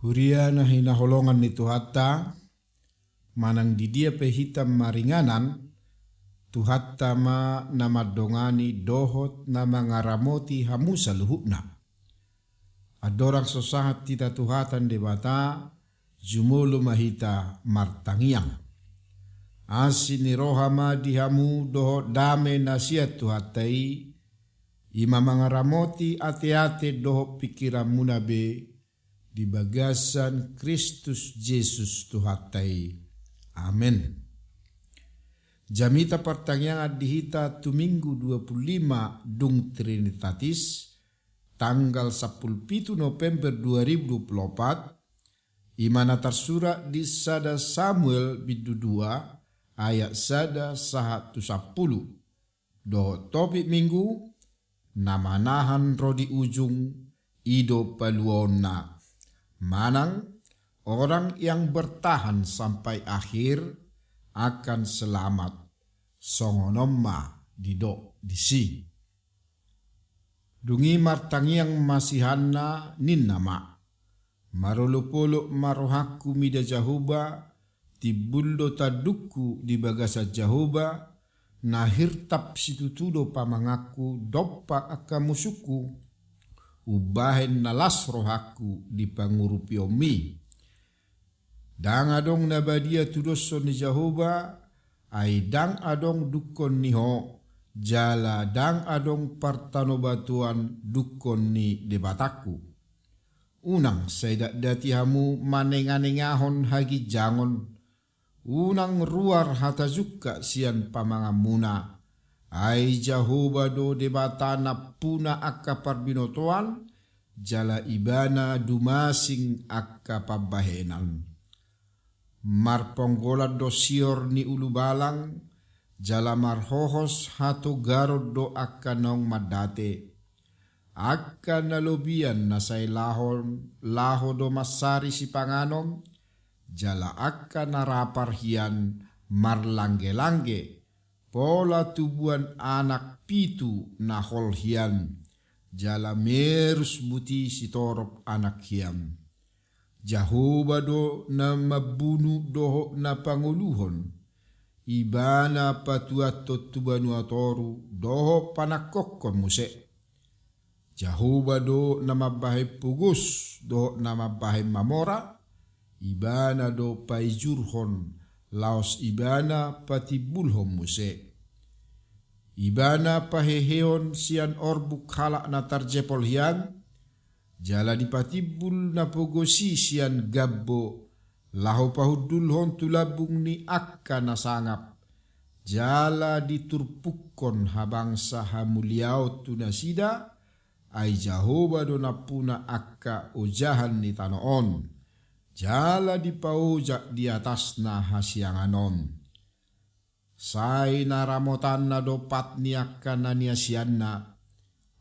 Huria na hinaholongan ni Tuhatta, manang di dia pehitam maringanan, Tuhatta ma namadongani dohot na mangaramoti hamusa luhupna. Adorang sosahat tita Tuhatan debata, jumulu mahita martangiang. Asini rohama dihamu dohot dame nasihat Tuhattai, ima mangaramoti ate-ate dohot pikiran munabe, di bagasan Kristus Yesus Tuhattai. Amin. Jamita pertanyaan dihita tu minggu 25 dung Trinitatis tanggal 17 November 2024 imana tersura di sada Samuel bidu 2 ayat sada 110. Do topik minggu namanahan rodi ujung ido paluona. Manang orang yang bertahan sampai akhir akan selamat. Songonomma didok disi. Dungi martangiang masihanna ninnama. Marulupuluk marohaku mida jahuba. Tibuldo taduku di bagasa jahuba. Nahirtap situtudo pamangaku dopa akamusuku. Ubahen nalas rohaku di pangurupi omi. Dang adong nabadia tudoso ni Jahoba, ay dang adong dukon niho, jala dang adong partanobatuan dukon ni debataku. Unang saydak datihamu manenganengahon hagi jangon, unang ruar hatazuka sian pamangamuna. Ai Jahoba do debatana puna akka parbinotoan, jala ibana dumasing akka pabahenan. Marponggola do sior ni ulubalang, jala marhohos hato garod do akka nong madate. Akka nalobian na say laho do masari si panganom, jala akka naraparhian marlangge-langge. Pola tubuan anak pitu na holhian, jala merus buti si torop anak hiam. Jahoba do na mabunu doho na panguluhon, ibana patuato tubanu atoru doho panakokon muse. Jahoba do na mabahay pugus doho na mabahay mamora, ibana do paijurhon laos ibana patibulhom muse. Ibana paheheon sian orbuk halak na tarjepol hian, jala dipatibul na pogosi sian gabbo, laho pahudulhon tulabung ni akka na sangap, jala diturpukon habangsa hamuliao tunasida, ay Jahoba do na puna akka ojahan ni tanoon, jala dipaujak di atas na hasianganon. Sai naramotan na dopat niakkan na niasianna,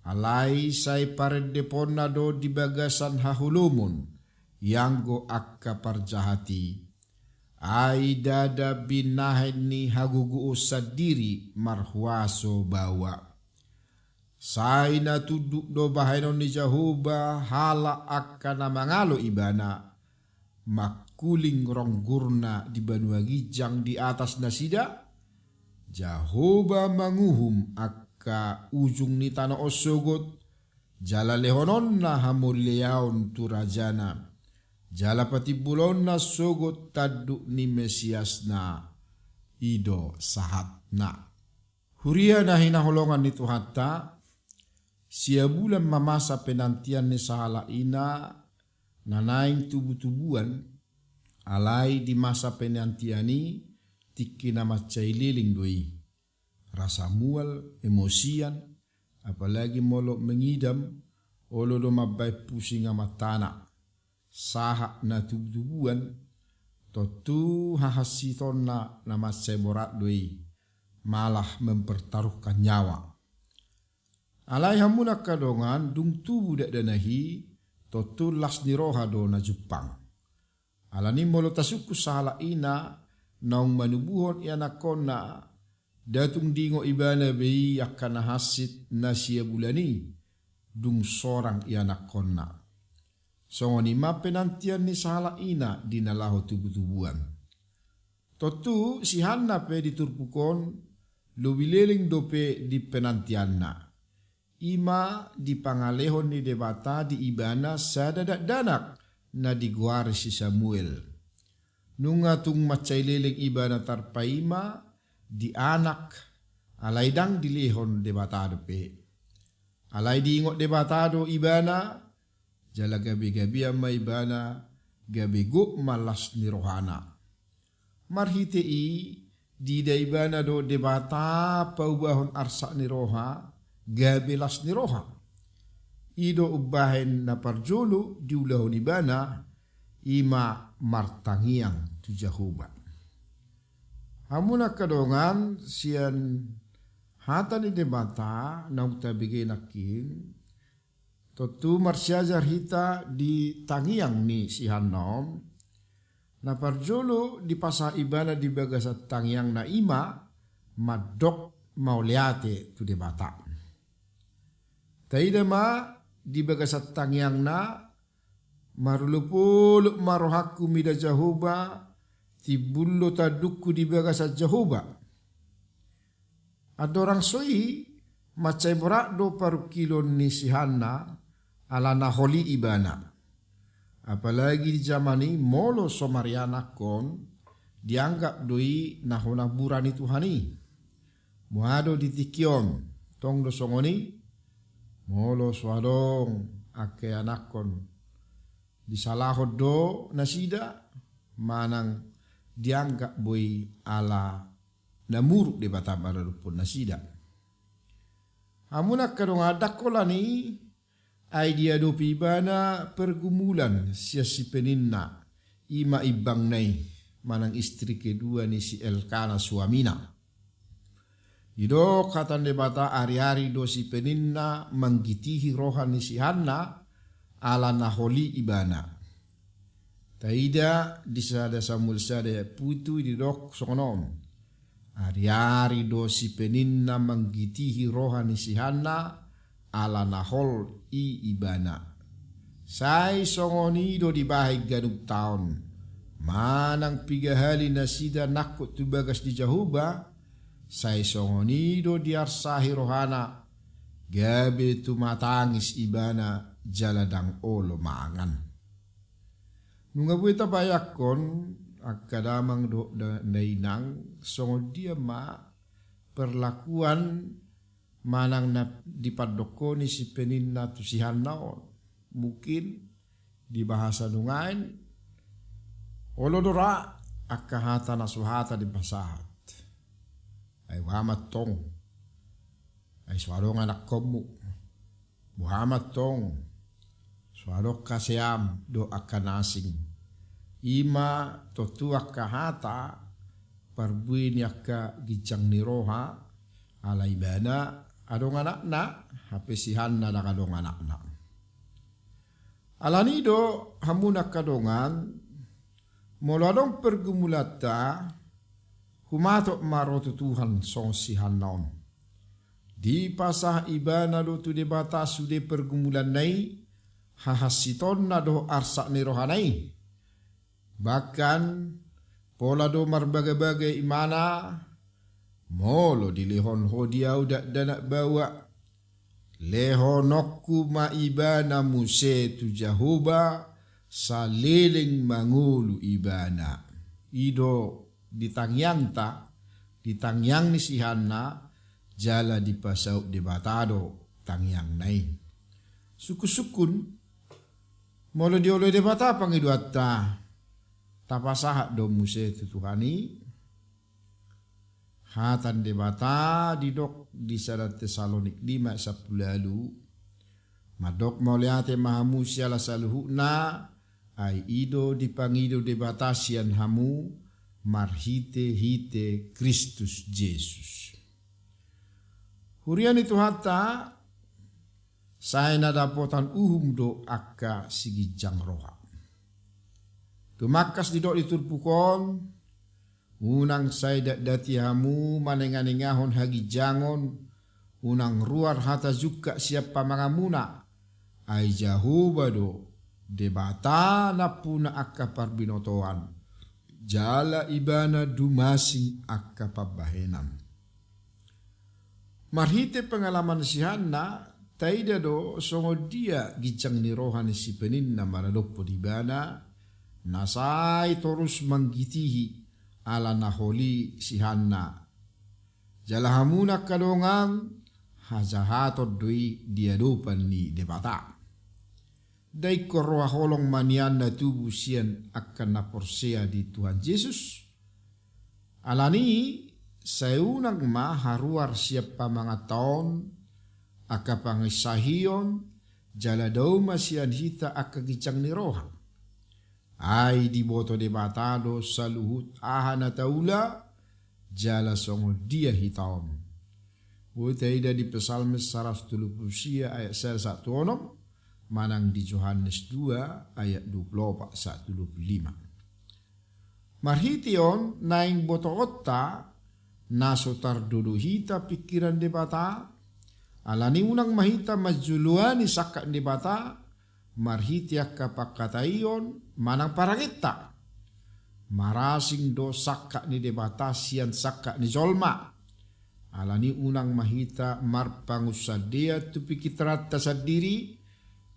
alai sai paredepon na do di bagasan hahulumun, yang go akka parjahati. Ai dada binahen ni hagugu usadiri marhuaso bawa. Sai na tuduk do bahanon ni Jahoba hala akka na mangalo ibana, makuling ronggurna di banua gijang di atas nasida, Jahoba manguhum akka ujung ni tanah osogot, jala lehonon na hamuliaon turajana, jala patibulon na sogot taduk ni Mesias na ido sahat na. Huria na hinaholongan ni Tuhatta, sia bulan mamasa penantian ni sahala ina, nanaing tubu-tubuan, alai di masa penantiani, tiki nama caililing doi. Rasa mual, emosian, apalagi molok mengidam, olo do mabai pusing amat tanah. Sahak na tubuan, totu hahasiton na nama seborat doi, malah mempertaruhkan nyawa. Alai hamuna kadongan dung tubu dak danahi, totu las niroha do na Jepang. Alani molok tasuku sahala ina, naung manubuhon ianakona datung dingo ibana bei akan hasit nasia bulani dung sorang ianakona. Songoni ma penantian ni sahala ina di nalaho tubuh-tubuhan. Totu si Hanna pe diturpukon luwileling dope di penantianna. Ima di pangalehon ni debata di ibana sadadak danak na diguari si Samuel. Nunga tung macaileleng ibana tarpaima di anak alaidang dilehon debatado pe. Alai diingot debatado ibana jala gabi-gabi ama ibana gabi go malas ni rohana. Marhite i di da ibana do debata paubahon arsa ni roha gabi las ni roha. Ido ubahen na parjolo diulahon ibana ima martangiang tu Jehovah. Hamuna kadongan sian hata ni debata na utabigay nakin totu marsyajar hita di tangiang ni si Hanom na parjolo di pasa ibana di bagasat tangiang na ima madok mauliate tu debata. Taida ma di bagasat tangiang na marulupuluk marohaku mida Jehovah tibullo tadukku di bagasat Jehovah. Adorang soi macai berak do paru kilon ni si Hanna ala naholi ibana. Apalagi di zaman ini molo somariana kon dianggap doi nahona burani Tuhani. Muado di tikion tong do songoni molo swadong ake anakon disalahod do nasida manang dianggap boy ala namuruk di batabara rupun nasida. Amunak kadong adak kolani idea do pibana pergumulan sia si peninna ima ibang nai manang istri kedua ni si Elkana suamina. Ido kata debata ari-ari do si peninna menggitihi rohani si Hanna ala naholi ibana. Taida disada Samuel sada putu di dok sokonom. Ari-ari do si peninna menggitihi rohani si Hanna ala nahol i ibana. Sai songoni do dibahig ganug taon. Manang pigahali nasida nakut tu bagas di Jehovah. Sai songoni do diarsahi rohana. Gabi tu matangis ibana jaladang olo maangan. Nunga buita bayakon akadamang do nainang songo dia ma perlakuan manang na dipadokoni si peninna tu si Hanna mungkin di bahasa nungain olodora akahata nasuhata di basahat ay wamat tong ay swarong anak komu Muhammad tong swarok kaseam do akanasing ima totu akahata parbuin yakka gijang niroha ala ibana adong anak-anak hape si Hanna na kadong anak-anak. Alanido hamuna kadongan moladong pergumulata humatok marotu Tuhan song si Hanna di pasah ibana do tu debata sude pergumulan nai hahasiton na do arsak ni rohanai bahkan pola do marbagai-bagai imana molo di lehon hodiau dak danak bawa lehonokku ma ibana muse tu Jehovah saliling mangulu ibana ido ditangyang ni si Hanna jala di pasau di batado tangyang nai suku-sukun molo di oleh debata pangiduata tapasahat do muse tu Tuhani hatan debata didok di sadat Tesalonik 5 10 lalu madok mauliate mahamu siala saluhuna ai ido dipangido debata sian hamu marhite hite Kristus Yesus. Hurian itu hatta saya nadapotan uhum do akka sigijang roha. Tumakas didok diturpukon unang saya dati hamu manenganingahon hagi jangon unang ruar hata zuka siapa mangamuna ai Jehovah do debata na puna akka parbinotoan, jala ibana dumasing akka pabahenan. Marhite pengalaman si Hana, taida do songo dia gicang ni rohani si penin na maradopo di bana, nasai terus menggitihi ala naholi si Hana. Jalahamuna kadongang hajahatod doi diadopan ni debata. Dai korwa holong manian na tubuh sian akan naporsea di Tuhan Yesus. Alani sayunang haruar siapa mga taon aka pangisahiyon jala daw masian hita aka gicang ni roha. Ay di boto debatado sa luhut aha na taula jala songo dia hitaon. Utaida di Psalmis 130 ayat 1 manang di Yohanes 2 ayat 24-25. Marhition naing botoota nasotar hita pikiran debata alani unang mahita majuluani sakka debata marhiti akka pakatayon manang parangita marasing do sakka ni debata sian sakka ni jolma alani unang mahita marpangusadea tu pikitrata sa diri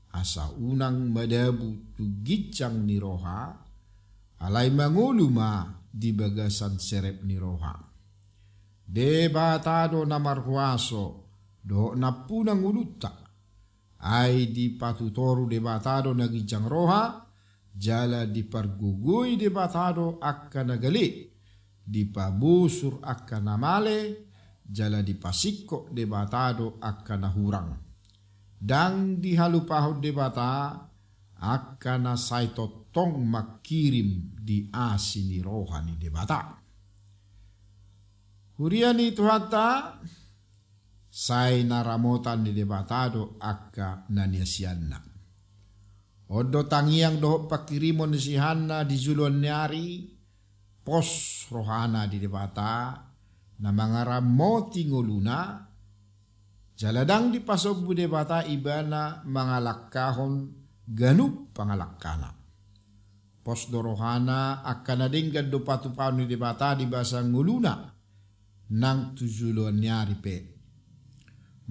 asa unang madabu tu gicang ni roha alai manguluma di bagasan serep ni roha. Debatado na marhuaso do na punang uluta ay di patutoru debatado na gicang roha jala di pargugui debatado akka nagali di pabusur akka namale jala di pasikko debatado akka nahurang. Dang di halupahod debata akka na saito tong makirim di asi ni roha ni debata. Hurian itu hata say naramotan ni debatado akka naniasianna. Odo tangiang doho pakirimon ni si Hana di juluan nyari pos rohana di debata na mangaramoti nguluna jaladang di pasobu debata ibana mangalakahon ganup pangalakkana. Pos dorohana akan adinggan do patupaon ni debata di bahasa nguluna nang tujuluan nyari pe.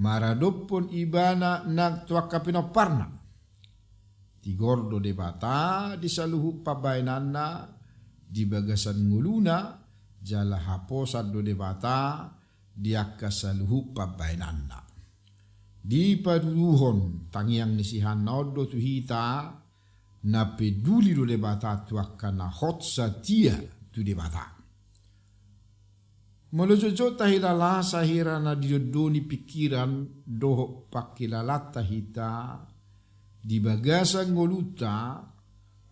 Maradopon ibana nang tuaka pinoparna. Tigordo debata di saluhu pabainanna di bagasan nguluna jala haposan do debata di akka saluhu pabainanna. Di paduhon tangiang ni si Hanodo tu hita na peduli do debata tu akana hot satia tu debata. Melojojo tahilala sahira na diodoni pikiran doho pakilalata hita di bagasan ngoluta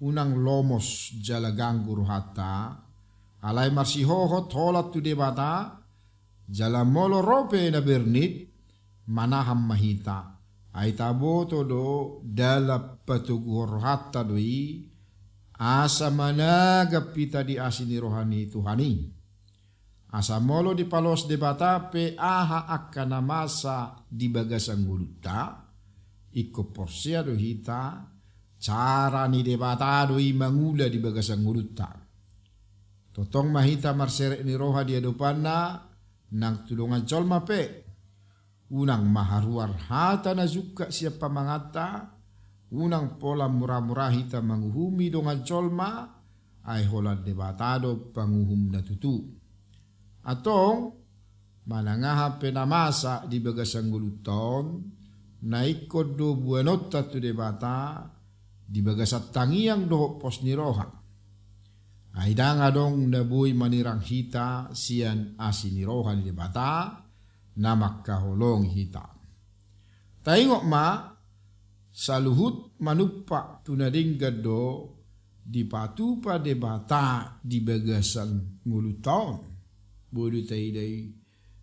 unang lomos jala ganggur hata alai marsihohot holat tu debata jala molo rope na bernit manaham mahita ay taboto do dalap patugur hatta doi asa managap pita di asini rohani Tuhani asa molo di palos debata pe aha akkana masa di bagasan nguluta iko porsia do hita cara ni debata doi mangula di bagasan nguluta totong mahita marserek ni roha di adopanna nang tulungan colma pe unang maharuar hata na zuka siapa mangata unang pola murah-murah hita manguhumi dongan colma ay holat debatado panguhum na tutu atong manangaha penamasa di bagasang guluton na ikod do buanota tu debata di bagasat tangiang do pos ni roha ay danga dong nabuy manirang hita sian asi ni roha ni debata na makaholong hita. Taingok ma saluhut manupak tunadinggad do di patupa debata di bagasan nguluton. Bodo taidai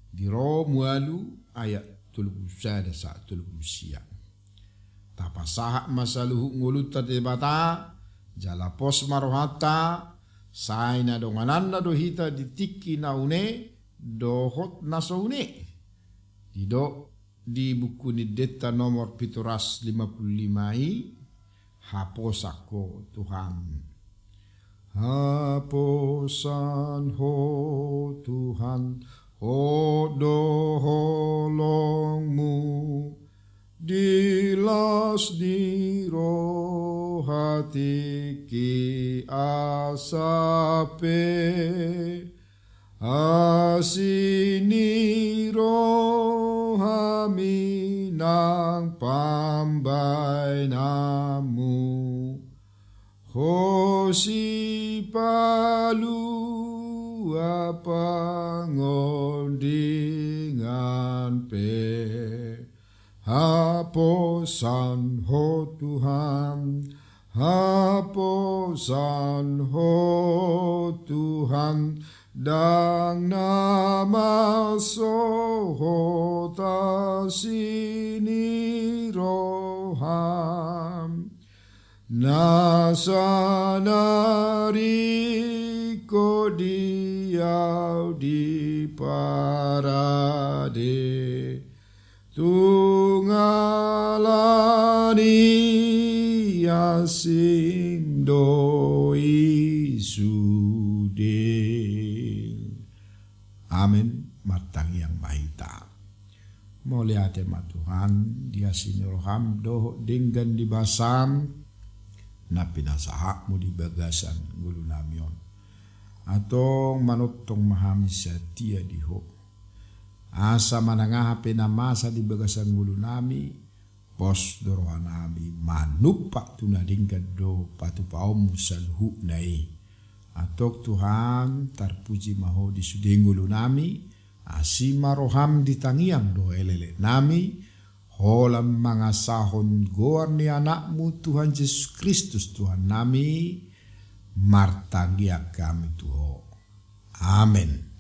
di ro mualu ayat 31 sa 30. Tapasahak masaluhut nguluta debata jala pos marohata say na dongananda do hita ditiki naune dohot nasoune. Di buku ni deta nomor 755 haposako Tuhan. Haposan ho Tuhan, hodo holongmu, dilas di roh hati ki asape, asini roh haminang pambay namu, hosi palu apangondingan pe, haposan ho Tuhan, haposan ho Tuhan, dang nama sohota sini roham, nasanari ko diau di parade, tungalani asing doi sude. Amin. Matang yang mahita. Mulia tema Tuhan, dia sini roham doh dinggan di basam, na pinasahak mo di bagasan ngulu namion. Atong manutong mahami setia diho. Asa manangah penamasa di bagasan ngulu nami, pos dorohan nami manupak tunadinggan do patupaom salhu nai. Atok Tuhan tarpuji maho di sudengulu nami, asima roham di tangiang do elele nami, holam mangasahon goar ni anakmu Tuhan Yesus Kristus Tuhan nami, martangia kami Tuhan. Amin.